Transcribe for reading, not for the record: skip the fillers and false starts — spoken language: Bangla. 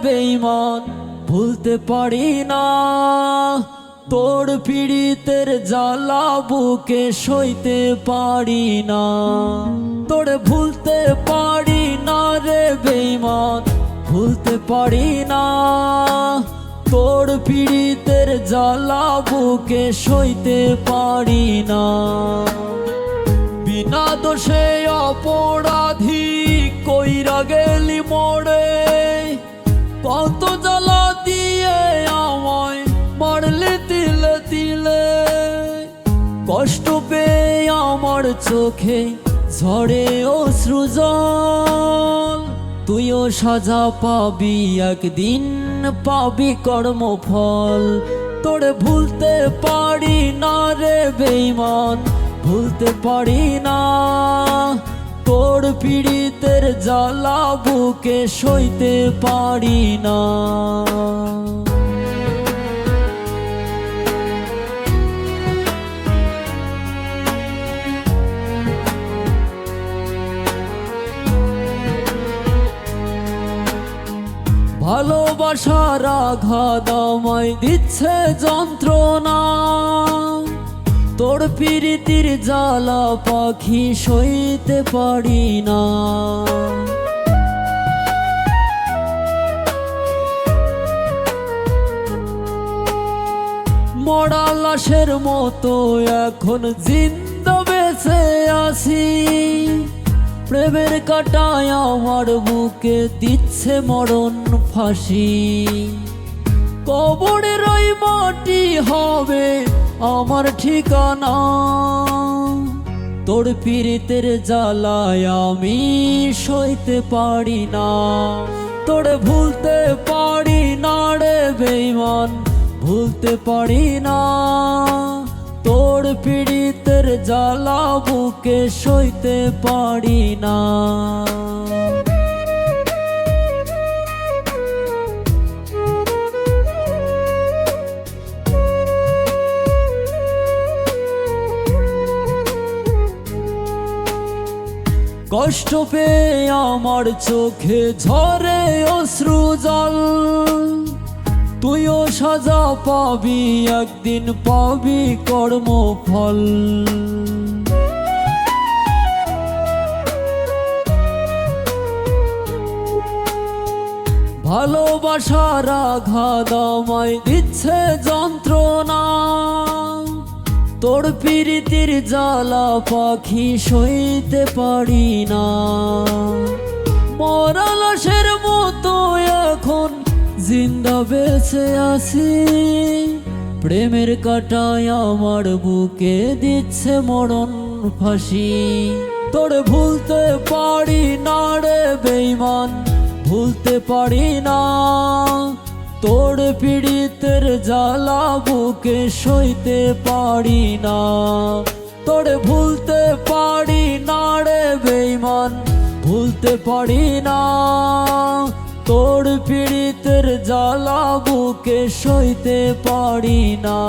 বেঈমান ভুলতে পারি না। তোর পীড়িতের জ্বালা বুকে সইতে পারি না। তোরে ভুলতে পারি না রে বেঈমান, ভুলতে পারি না। তোর পীড়িতের জ্বালা বুকে সইতে পারি না। বিনা দোষে অপরাধী কইরা গেলি মোরে, কত জ্বালা দিয়ে আমায় মারলে তিলে তিলে। কষ্ট পেয়ে আমার চোখে ঝরে অশ্রুজল। তুইও সাজা পাবি একদিন, পাবি কর্মফল। তোরে ভুলতে পারি না রে বেঈমান, ভুলতে পারি না। তোর পীড়িতের জ্বালা বুকে সইতে পারি না। ভালোবাসার আঘাত আমায় দিচ্ছে যন্ত্রণা। তোর পীড়িতির জ্বালা পাখি সইতে পারি না। মরা লাশের মতো এখন জিন্দা বেঁচে আছি। প্রেমের কাঁটায় আমার বুকে দিচ্ছে মরণ ফাঁসি। কবরের ওই মাটি হবে আমার ঠিকানা। তোর পীড়িতের জ্বালায় আমি সইতে পারি না। তোরে ভুলতে পারি না রে বেঈমান, ভুলতে পারি না। তোর পীড়িতের জ্বালা বুকে সইতে পারি না। কষ্ট পেয়ে আমার চোখে ঝরে অশ্রুজল। তুইও সাজা পাবি একদিন, পাবি কর্মফল। ভালোবাসার আঘাত আমায় দিচ্ছে যন্ত্রণা। তোর পীড়িতির জ্বালা পাখি সইতে পারি না। মরা লাশের মতো এখন জিন্দা বেঁচে আছি। প্রেমের কাঁটায় আমার বুকে দিচ্ছে মরণ ফাঁসি। তোরে ভুলতে পারি না রে বেঈমান, ভুলতে পারি না। তোর পীড়িতের জ্বালা বুকে সইতে পারি না। তোরে ভুলতে পারি না রে বেঈমান, ভুলতে পারি না। তোর পীড়িতের জ্বালা বুকে সইতে পারি না।